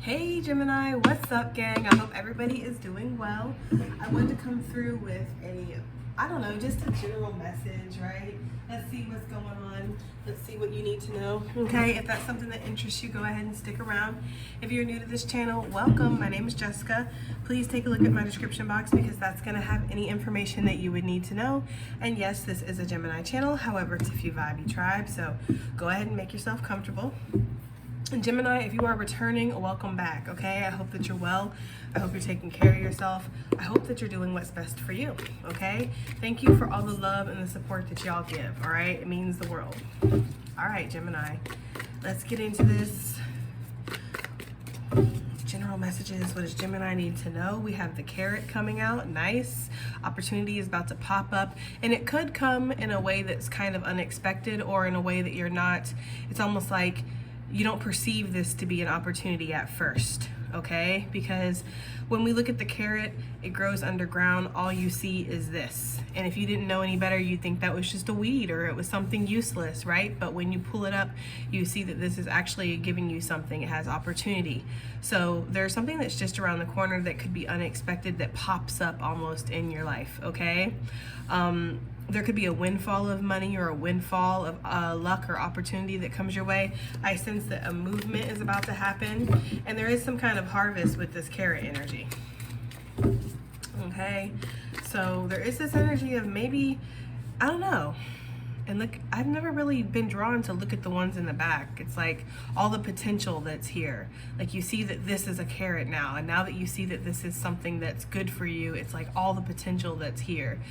Hey Gemini, what's up gang? I hope everybody is doing well. I wanted to come through with just a general message, right? Let's see what's going on. Let's see what you need to know. Okay, if that's something that interests you, go ahead and stick around. If you're new to this channel, welcome. My name is Jessica. Please take a look at my description box because that's going to have any information that you would need to know. And yes, this is a Gemini channel. However, it's a few vibey tribe, so go ahead and make yourself comfortable. And Gemini, if you are returning, welcome back, okay? I hope that you're well. I hope you're taking care of yourself. I hope that you're doing what's best for you, okay? Thank you for all the love and the support that y'all give, all right? It means the world. All right, Gemini, let's get into this. General messages. What does Gemini need to know? We have the carrot coming out. Nice. Opportunity is about to pop up, and it could come in a way that's kind of unexpected or in a way that you're not. It's almost like you don't perceive this to be an opportunity at first, okay? Because when we look at the carrot, it grows underground. All you see is this. And if you didn't know any better, you'd think that was just a weed or it was something useless, right? But when you pull it up, you see that this is actually giving you something. It has opportunity. So there's something that's just around the corner that could be unexpected that pops up almost in your life, okay? There could be a windfall of money or a windfall of luck or opportunity that comes your way. I sense that a movement is about to happen, and there is some kind of harvest with this carrot energy. Okay, so there is this energy of maybe, I don't know. And look, I've never really been drawn to look at the ones in the back. It's like all the potential that's here. Like you see that this is a carrot now, and now that you see that this is something that's good for you, it's like all the potential that's here.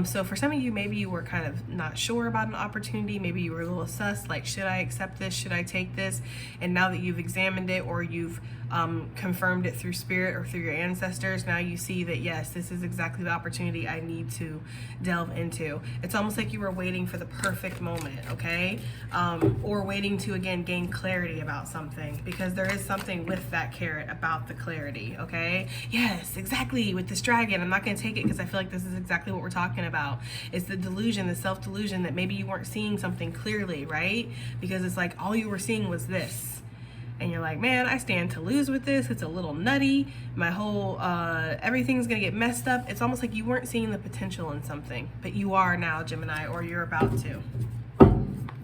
So for some of you, maybe you were kind of not sure about an opportunity. Maybe you were a little sus, like, should I accept this? Should I take this? And now that you've examined it or you've confirmed it through spirit or through your ancestors, now you see that yes, this is exactly the opportunity I need to delve into. It's almost like you were waiting for the perfect moment, okay? Or waiting to again gain clarity about something, because there is something with that carrot about the clarity, okay? Yes, exactly, with this dragon. I'm not going to take it because I feel like this is exactly what we're talking about. It's the delusion, the self-delusion that maybe you weren't seeing something clearly, right? Because it's like all you were seeing was this. And you're like, man, I stand to lose with this. It's a little nutty. My whole, everything's gonna get messed up. It's almost like you weren't seeing the potential in something, but you are now, Gemini, or you're about to.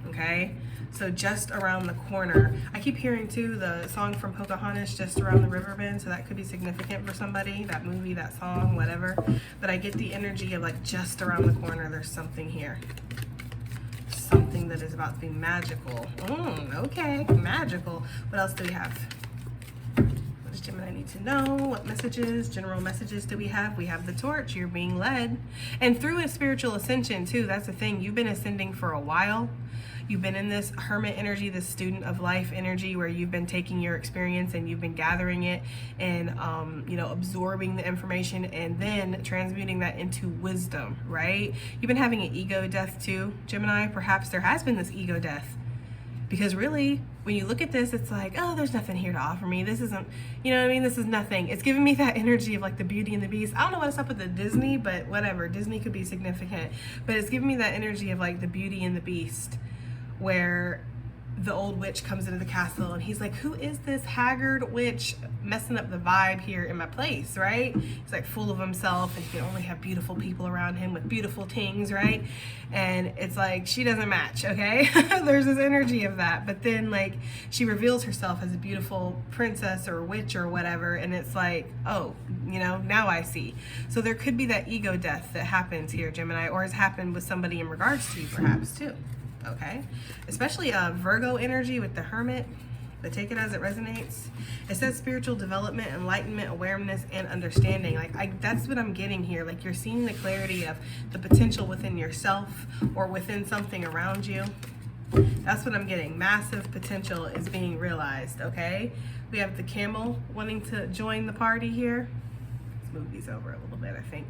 Okay? So just around the corner. I keep hearing too the song from Pocahontas, Just Around the River Bend, so that could be significant for somebody, that movie, that song, whatever. But I get the energy of like just around the corner, there's something here. Something that is about to be magical. Okay, magical. What else do we have? What does Gemini need to know? What messages, general messages do we have? We have the torch. You're being led. And through a spiritual ascension too, that's the thing. You've been ascending for a while. You've been in this hermit energy, this student of life energy, where you've been taking your experience and you've been gathering it and, absorbing the information and then transmuting that into wisdom, right? You've been having an ego death too, Gemini. Perhaps there has been this ego death because really, when you look at this, it's like, oh, there's nothing here to offer me. This isn't, you know what I mean? This is nothing. It's giving me that energy of like the Beauty and the Beast. I don't know what's up with the Disney, but whatever. Disney could be significant, but it's giving me that energy of like the Beauty and the Beast, where the old witch comes into the castle and he's like, who is this haggard witch messing up the vibe here in my place, right? He's like full of himself and he can only have beautiful people around him with beautiful things, right? And it's like, she doesn't match, okay? There's this energy of that. But then like she reveals herself as a beautiful princess or witch or whatever. And it's like, oh, now I see. So there could be that ego death that happens here, Gemini, or has happened with somebody in regards to you perhaps too. Okay, especially Virgo energy with the hermit, but take it as it resonates. It says spiritual development, enlightenment, awareness, and understanding. Like that's what I'm getting here. Like you're seeing the clarity of the potential within yourself or within something around you. That's what I'm getting. Massive potential is being realized, okay? We have the camel wanting to join the party here. Let's move these over a little bit, I think.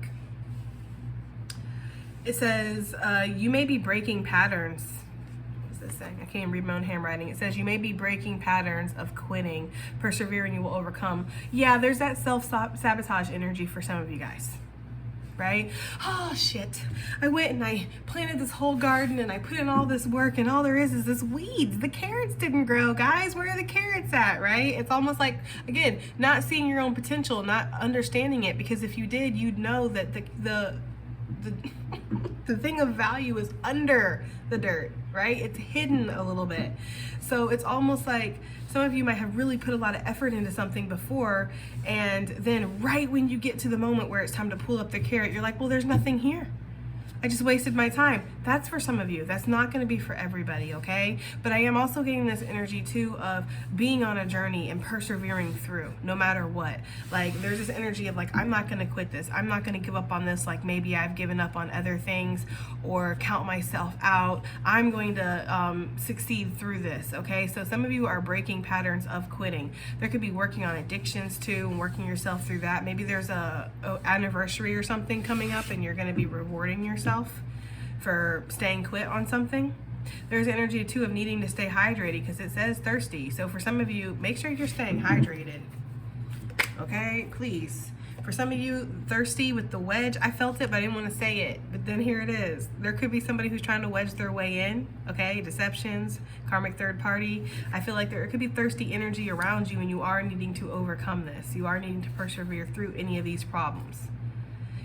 It says, you may be breaking patterns. This saying? I can't read my own handwriting. It says you may be breaking patterns of quitting. Persevering, you will overcome. Yeah, there's that self-sabotage energy for some of you guys. right? Oh shit, I went and I planted this whole garden and I put in all this work and all there is this weeds. The carrots didn't grow, guys. Where are the carrots at, right? It's almost like, again, not seeing your own potential, not understanding it, because if you did, you'd know that the the thing of value is under the dirt, right? It's hidden a little bit. So it's almost like some of you might have really put a lot of effort into something before, and then right when you get to the moment where it's time to pull up the carrot, you're like, well, there's nothing here. I just wasted my time. That's for some of you. That's not going to be for everybody, okay? But I am also getting this energy too of being on a journey and persevering through no matter what. Like there's this energy of like, I'm not going to quit this. I'm not going to give up on this like maybe I've given up on other things or count myself out. I'm going to succeed through this, okay? So some of you are breaking patterns of quitting. There could be working on addictions too and working yourself through that. Maybe there's a anniversary or something coming up and you're going to be rewarding yourself for staying quit on something. There's energy too of needing to stay hydrated because it says thirsty. So for some of you, make sure you're staying hydrated. Okay, please. For some of you, thirsty with the wedge, I felt it, but I didn't want to say it. But then here it is. There could be somebody who's trying to wedge their way in, okay? Deceptions, karmic third party. I feel like there could be thirsty energy around you and you are needing to overcome this. You are needing to persevere through any of these problems.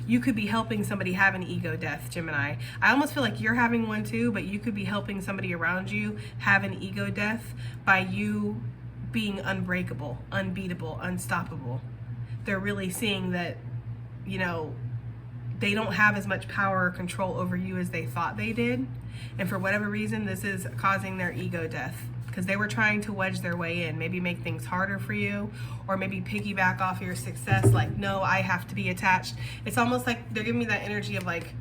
You could be helping somebody have an ego death, Gemini. I almost feel like you're having one too, but you could be helping somebody around you have an ego death by you being unbreakable, unbeatable, unstoppable. They're really seeing that, you know, they don't have as much power or control over you as they thought they did. And for whatever reason, this is causing their ego death because they were trying to wedge their way in, maybe make things harder for you, or maybe piggyback off your success. Like, no, I have to be attached. It's almost like they're giving me that energy of like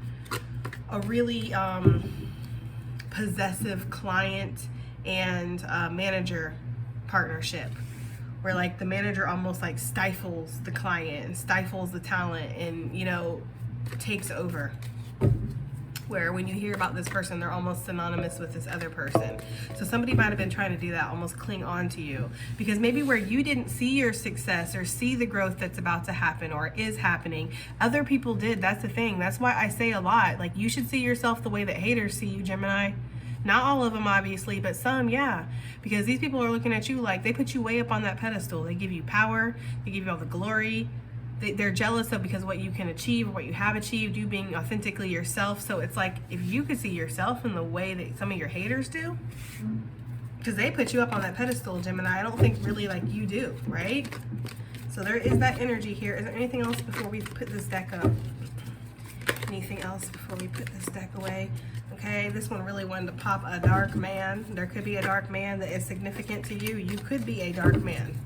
a really possessive client and manager partnership, where like the manager almost like stifles the client and stifles the talent and, you know, takes over. Where when you hear about this person, they're almost synonymous with this other person. So somebody might have been trying to do that, almost cling on to you. Because maybe where you didn't see your success or see the growth that's about to happen or is happening, other people did. That's the thing. That's why I say a lot, like you should see yourself the way that haters see you, Gemini. Not all of them, obviously, but some, yeah. Because these people are looking at you like they put you way up on that pedestal. They give you power. They give you all the glory. They're jealous of because what you can achieve or what you have achieved, you being authentically yourself. So it's like if you could see yourself in the way that some of your haters do, because they put you up on that pedestal, Gemini, I don't think really like you do, right? So there is that energy here. Is there anything else before we put this deck up? Anything else before we put this deck away? Okay, this one really wanted to pop a dark man. There could be a dark man that is significant to you. You could be a dark man.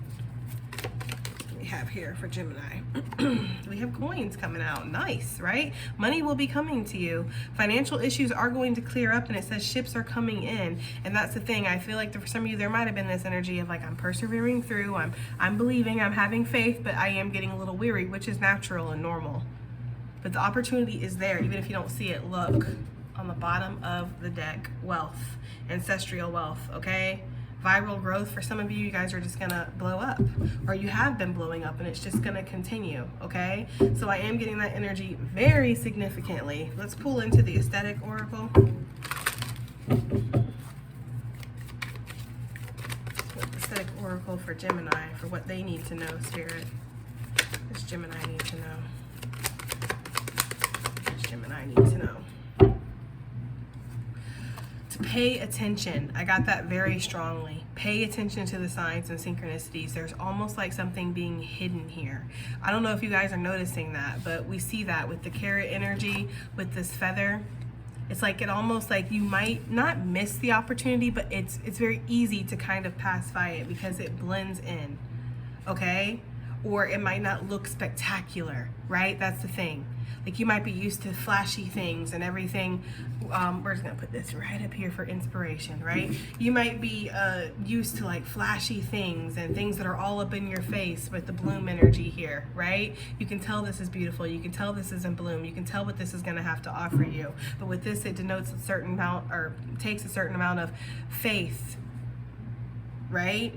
Have here for Gemini. We have coins coming out. Nice, right? Money will be coming to you. Financial issues are going to clear up, and it says ships are coming in. And that's the thing. I feel like for some of you, there might have been this energy of like, I'm persevering through, I'm believing, I'm having faith, but I am getting a little weary, which is natural and normal. But the opportunity is there, even if you don't see it. Look on the bottom of the deck. Wealth, ancestral wealth, okay? Viral growth. For some of you, you guys are just gonna blow up, or you have been blowing up, and it's just gonna continue, okay? So I am getting that energy very significantly. Let's pull into the aesthetic oracle. Aesthetic oracle for Gemini, for what they need to know, Spirit. What does Gemini need to know? What does Gemini need to know? Pay attention. I got that very strongly. Pay attention to the signs and synchronicities. There's almost like something being hidden here. I don't know if you guys are noticing that, but we see that with the carrot energy, with this feather. It's like it almost like you might not miss the opportunity, but it's very easy to kind of pass by it because it blends in, okay? Or it might not look spectacular, right? That's the thing. Like you might be used to flashy things and everything. We're just gonna put this right up here for inspiration, right? You might be used to like flashy things and things that are all up in your face with the bloom energy here, right? You can tell this is beautiful. You can tell this is in bloom. You can tell what this is gonna have to offer you. But with this, it denotes a certain amount, or takes a certain amount of faith right?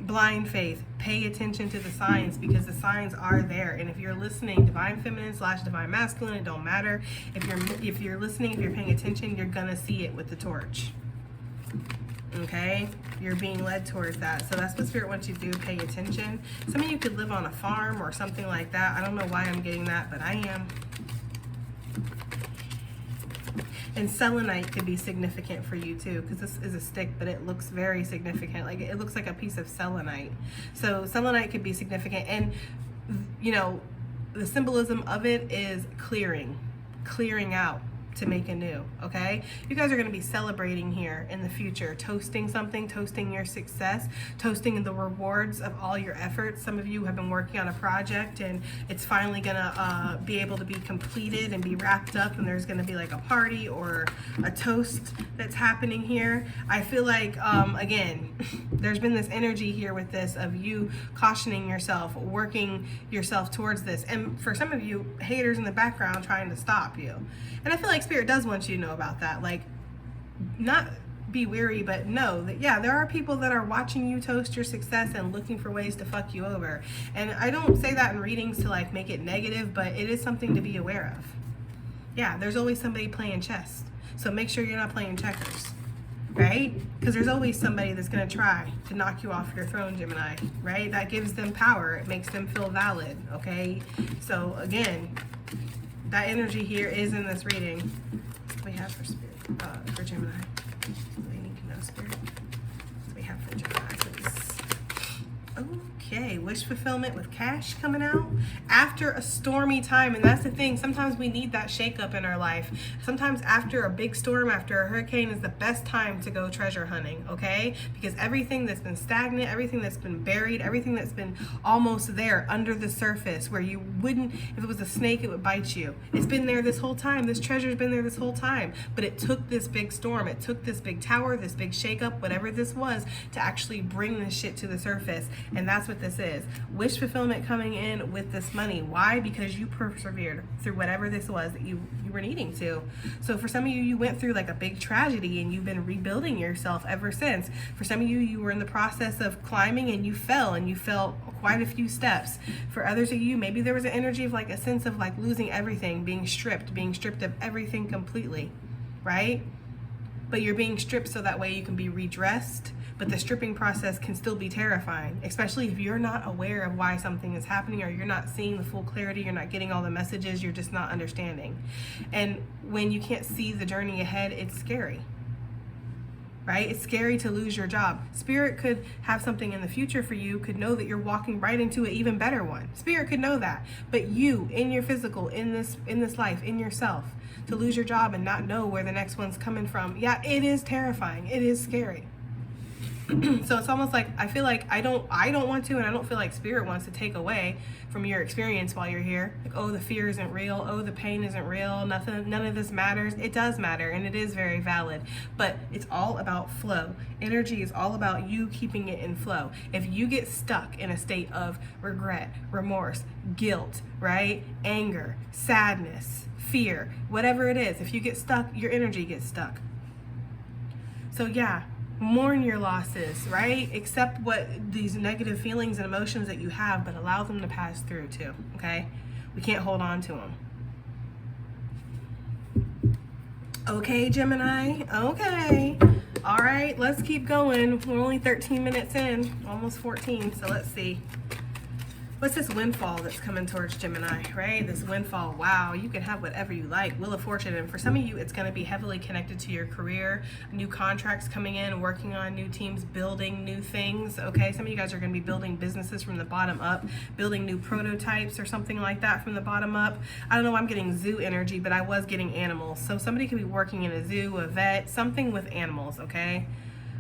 Blind faith. Pay attention to the signs, because the signs are there. And if you're listening, divine feminine / divine masculine, it don't matter. If you're listening, if you're paying attention, you're gonna see it with the torch. Okay, you're being led towards that. So that's what Spirit wants you to do. Pay attention. Some of you could live on a farm or something like that. I don't know why I'm getting that, but I am. And selenite could be significant for you too, because this is a stick, but it looks very significant. Like, it looks like a piece of selenite. So selenite could be significant. And, you know, the symbolism of it is clearing out to make anew. Okay, you guys are going to be celebrating here in the future, toasting something, toasting your success, toasting the rewards of all your efforts. Some of you have been working on a project and it's finally gonna be able to be completed and be wrapped up, and there's going to be like a party or a toast that's happening here. I feel like again, there's been this energy here with this of you cautioning yourself, working yourself towards this, and for some of you, haters in the background trying to stop you. And I feel like Spirit does want you to know about that. Like, not be weary, but know that, yeah, there are people that are watching you toast your success and looking for ways to fuck you over. And I don't say that in readings to like make it negative, but it is something to be aware of. Yeah, there's always somebody playing chess. So make sure you're not playing checkers, right? Because there's always somebody that's going to try to knock you off your throne, Gemini, right? That gives them power. It makes them feel valid, okay? So again, that energy here is in this reading. What do we have for Spirit, for Gemini? We need to know, Spirit. What do we have for Gemini, please? Okay, wish fulfillment with cash coming out after a stormy time. And that's the thing, sometimes we need that shakeup in our life. Sometimes after a big storm, after a hurricane, is the best time to go treasure hunting, okay? Because everything that's been stagnant, everything that's been buried, everything that's been almost there under the surface where you wouldn't, if it was a snake, it would bite you. It's been there this whole time. This treasure's been there this whole time. But it took this big storm, it took this big tower, this big shakeup, whatever this was, to actually bring this shit to the surface. And that's what this is. Wish fulfillment coming in with this money. Why? Because you persevered through whatever this was that you were needing to. So for some of you, you went through like a big tragedy and you've been rebuilding yourself ever since. For some of you, you were in the process of climbing and you fell quite a few steps. For others of you, maybe there was an energy of like a sense of like losing everything, being stripped of everything completely, right? But you're being stripped so that way you can be redressed. But the stripping process can still be terrifying, especially if you're not aware of why something is happening, or you're not seeing the full clarity, you're not getting all the messages, you're just not understanding. And when you can't see the journey ahead, it's scary, right? It's scary to lose your job. Spirit could have something in the future for you, could know that you're walking right into an even better one. Spirit could know that. But you, in your physical, in this life, in yourself, to lose your job and not know where the next one's coming from, yeah, it is terrifying. It is scary. So it's almost like I feel like I don't want to, and I don't feel like Spirit wants to take away from your experience while you're here. Like, oh, the fear isn't real, oh, the pain isn't real, none of this matters. It does matter, and it is very valid, but it's all about flow. Energy is all about you keeping it in flow. If you get stuck in a state of regret, remorse, guilt, right, anger, sadness, fear, whatever it is, if you get stuck, your energy gets stuck. So yeah, mourn your losses, right? Accept what these negative feelings and emotions that you have, but allow them to pass through too, okay? We can't hold on to them. Okay, Gemini, okay. All right, let's keep going. We're only 13 minutes in, almost 14, so let's see. What's this windfall that's coming towards Gemini, right? This windfall, wow, you can have whatever you like. Wheel of Fortune, and for some of you, it's going to be heavily connected to your career, new contracts coming in, working on new teams, building new things, okay? Some of you guys are going to be building businesses from the bottom up, building new prototypes or something like that from the bottom up. I don't know, I'm getting zoo energy, but I was getting animals. So somebody could be working in a zoo, a vet, something with animals, okay?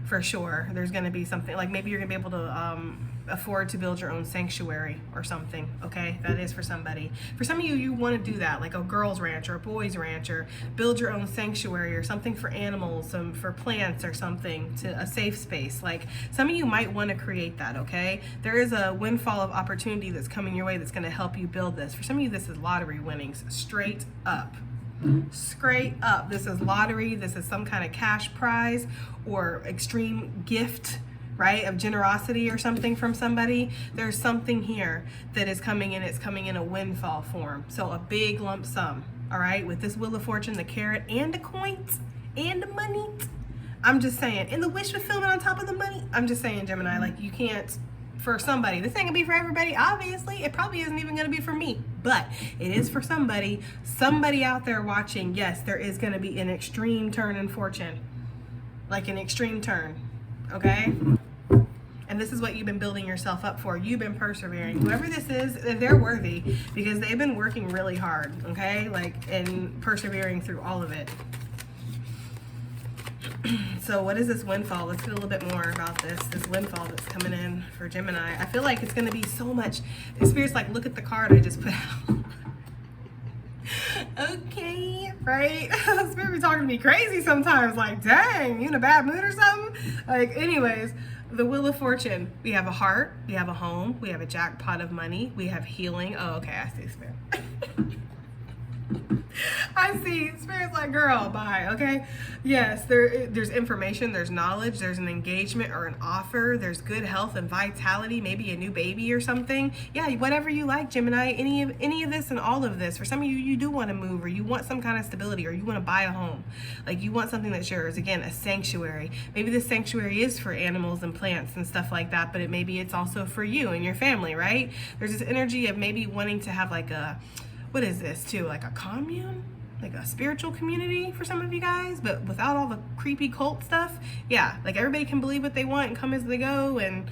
For sure, there's going to be something, like maybe you're going to be able to afford to build your own sanctuary or something, okay? That is for somebody. For some of you, you want to do that, like a girl's ranch or a boy's ranch, or build your own sanctuary or something for animals, for plants or something, to a safe space. Like some of you might want to create that, okay? There is a windfall of opportunity that's coming your way that's going to help you build this. For some of you, this is lottery winnings, straight up. Straight up. This is lottery. This is some kind of cash prize or extreme gift, right, of generosity or something from somebody. There's something here that is coming in. It's coming in a windfall form. So a big lump sum, all right, with this Wheel of Fortune, the carrot, and the coins, and the money. I'm just saying, and the wish fulfillment on top of the money. I'm just saying, Gemini, like, you can't, for somebody, this ain't gonna be for everybody, obviously. It probably isn't even gonna be for me, but it is for somebody out there watching. Yes, there is gonna be an extreme turn in fortune, like an extreme turn, okay? And this is what you've been building yourself up for. You've been persevering. Whoever this is, they're worthy, because they've been working really hard, okay? Like, and persevering through all of it. So what is this windfall? Let's get a little bit more about this windfall that's coming in for Gemini. I feel like it's going to be so much. Spirit's like, look at the card I just put out. Okay, right? Spirit be talking to me crazy sometimes. Like, dang, you in a bad mood or something? Like, anyways, the Wheel of Fortune. We have a heart. We have a home. We have a jackpot of money. We have healing. Oh, okay, I see, Spirit. I see. Spirit's like, girl, bye, okay? Yes, there's information, there's knowledge, there's an engagement or an offer, there's good health and vitality, maybe a new baby or something. Yeah, whatever you like, Gemini, any of this and all of this. For some of you, you do want to move, or you want some kind of stability, or you want to buy a home. Like, you want something that's yours. Again, a sanctuary. Maybe this sanctuary is for animals and plants and stuff like that, but maybe it's also for you and your family, right? There's this energy of maybe wanting to have like a, what is this too? Like a commune? Like a spiritual community for some of you guys, but without all the creepy cult stuff. Yeah, like everybody can believe what they want and come as they go, and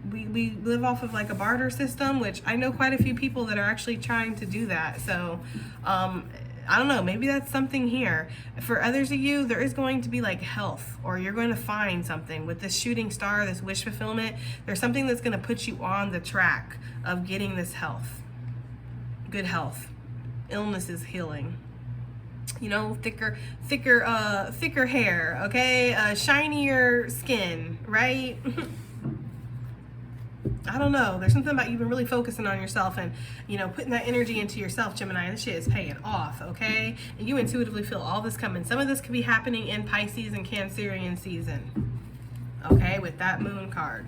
we live off of like a barter system, which I know quite a few people that are actually trying to do that. So I don't know, maybe that's something here. For others of you, there is going to be like health, or you're going to find something with this shooting star, this wish fulfillment. There's something that's going to put you on the track of getting this health, good health. Illness is healing. You know, thicker hair, okay? Shinier skin, right? I don't know. There's something about you've been really focusing on yourself and, you know, putting that energy into yourself, Gemini. This shit is paying off, okay? And you intuitively feel all this coming. Some of this could be happening in Pisces and Cancerian season, okay, with that moon card.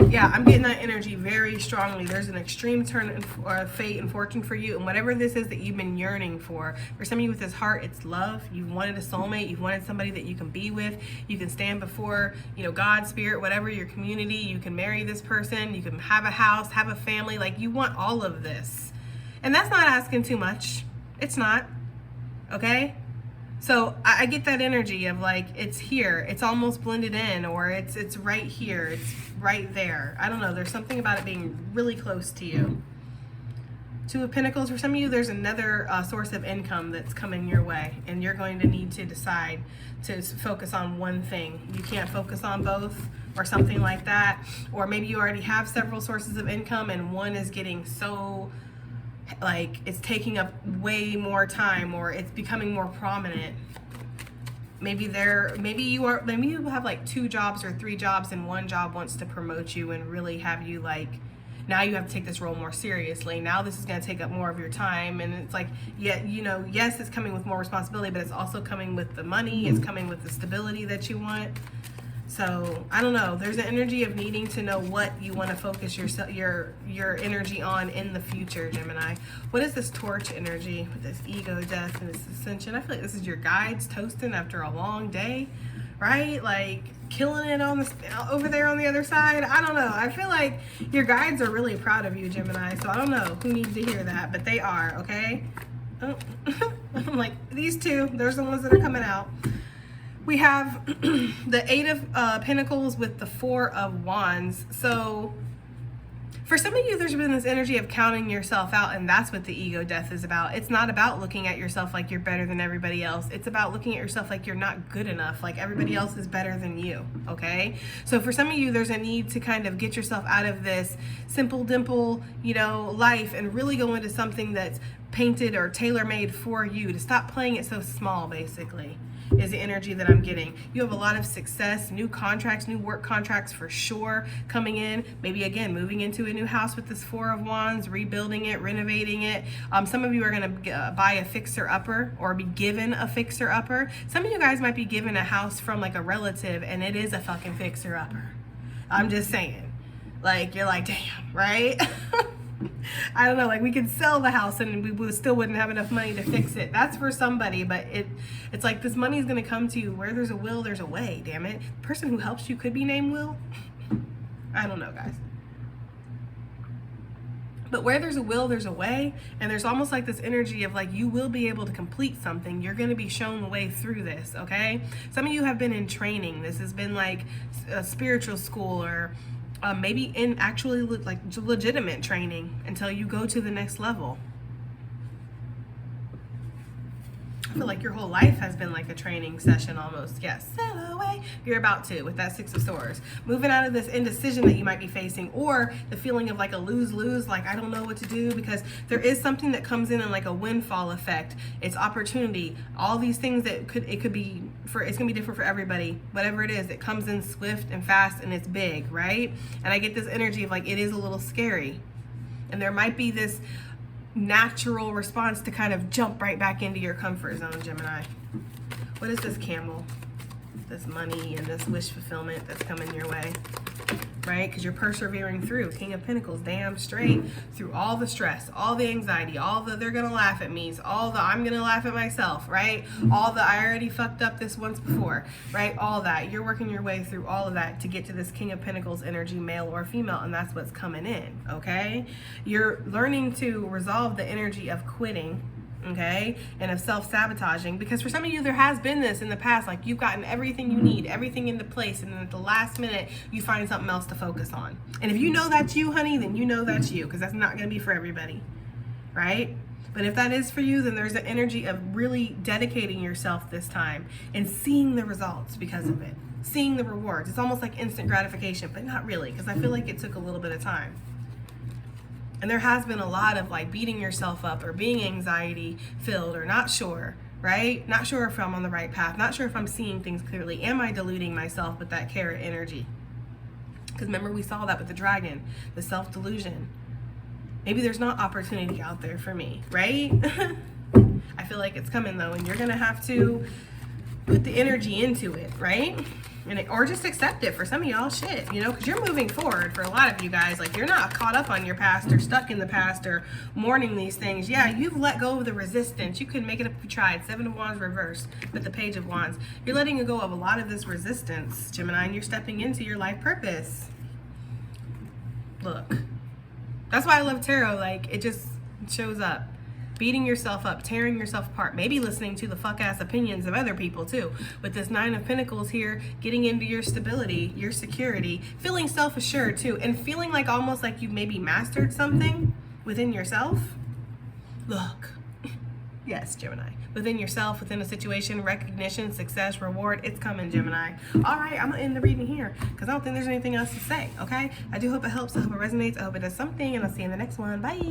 Yeah, I'm getting that energy very strongly. There's an extreme turn in fate and fortune for you, and whatever this is that you've been yearning for some of you with this heart, it's love. You've wanted a soulmate. You've wanted somebody that you can be with. You can stand before, you know, God, spirit, whatever, your community. You can marry this person. You can have a house, have a family. Like, you want all of this. And that's not asking too much. It's not. Okay? So I get that energy of like, it's here, it's almost blended in, or it's right here, it's right there. I don't know, there's something about it being really close to you. Two of Pentacles, for some of you, there's another source of income that's coming your way, and you're going to need to decide to focus on one thing. You can't focus on both, or something like that. Or maybe you already have several sources of income and one is getting so, like, it's taking up way more time, or it's becoming more prominent. Maybe you have like 2 jobs or 3 jobs, and one job wants to promote you and really have you, like, now you have to take this role more seriously. Now this is going to take up more of your time, and it's like, yeah, you know, yes, it's coming with more responsibility, but it's also coming with the money, it's coming with the stability that you want. So I don't know, there's an energy of needing to know what you want to focus your energy on in the future, Gemini. What is this torch energy with this ego, death, and this ascension? I feel like this is your guides toasting after a long day, right? Like killing it on over there on the other side. I don't know, I feel like your guides are really proud of you, Gemini. So I don't know who needs to hear that, but they are, okay? Oh. I'm like, these two, there's the ones that are coming out. We have the 8 of Pentacles with the 4 of Wands. So for some of you, there's been this energy of counting yourself out, and that's what the ego death is about. It's not about looking at yourself like you're better than everybody else. It's about looking at yourself like you're not good enough, like everybody else is better than you, okay? So for some of you, there's a need to kind of get yourself out of this simple dimple, you know, life, and really go into something that's painted or tailor-made for you, to stop playing it so small, basically. is the energy that I'm getting. You have a lot of success, new contracts, new work contracts for sure coming in. Maybe again, moving into a new house with this Four of Wands, rebuilding it, renovating it. Some of you are going to buy a fixer-upper or be given a fixer-upper. Some of you guys might be given a house from like a relative and it is a fucking fixer-upper. I'm just saying. Like, you're like, damn, right? I don't know, like we could sell the house and we still wouldn't have enough money to fix it. That's for somebody, but it's like this money is going to come to you. Where there's a will, there's a way, damn it. The person who helps you could be named Will. I don't know, guys. But where there's a will, there's a way. And there's almost like this energy of like, you will be able to complete something. You're going to be shown the way through this, okay? Some of you have been in training. This has been like a spiritual school or maybe in actually like legitimate training until you go to the next level. I feel like your whole life has been like a training session almost. Yes, sail away. You're about to with that Six of Swords. Moving out of this indecision that you might be facing, or the feeling of like a lose-lose, like I don't know what to do, because there is something that comes in like a windfall effect. It's opportunity. All these things that it's gonna be different for everybody. Whatever it is, it comes in swift and fast and it's big, right? And I get this energy of like it is a little scary. And there might be this natural response to kind of jump right back into your comfort zone, Gemini. What is this camel? This money and this wish fulfillment that's coming your way, right? Because you're persevering through. King of Pentacles, damn straight, through all the stress, all the anxiety, all the they're gonna laugh at me, all the I'm gonna laugh at myself, right? All the I already fucked up this once before, right? All that. You're working your way through all of that to get to this King of Pentacles energy, male or female, and that's what's coming in, okay? You're learning to resolve the energy of quitting, okay, and of self-sabotaging, because for some of you there has been this in the past, like you've gotten everything you need, everything into place, and then at the last minute you find something else to focus on. And if you know that's you, honey, then you know that's you, because that's not going to be for everybody, right? But if that is for you, then there's the energy of really dedicating yourself this time and seeing the results because of it, seeing the rewards. It's almost like instant gratification, but not really, because I feel like it took a little bit of time. And there has been a lot of like beating yourself up or being anxiety filled or not sure, right? Not sure if I'm on the right path. Not sure if I'm seeing things clearly. Am I deluding myself with that carrot energy? Because remember we saw that with the dragon, the self-delusion. Maybe there's not opportunity out there for me, right? I feel like it's coming though, and you're going to have to put the energy into it, right? Or just accept it for some of y'all, shit, you know, because you're moving forward for a lot of you guys. Like, you're not caught up on your past or stuck in the past or mourning these things. Yeah, you've let go of the resistance. You couldn't make it up if you tried. Seven of Wands reversed with the Page of Wands. You're letting go of a lot of this resistance, Gemini, and you're stepping into your life purpose. Look, that's why I love tarot. Like, it just shows up. Beating yourself up, tearing yourself apart, maybe listening to the fuck-ass opinions of other people too. With this Nine of Pentacles here, getting into your stability, your security, feeling self-assured too, and feeling like almost like you maybe mastered something within yourself. Look, yes, Gemini. Within yourself, within a situation, recognition, success, reward, it's coming, Gemini. All right, I'm gonna end the reading here because I don't think there's anything else to say, okay? I do hope it helps. I hope it resonates. I hope it does something, and I'll see you in the next one. Bye.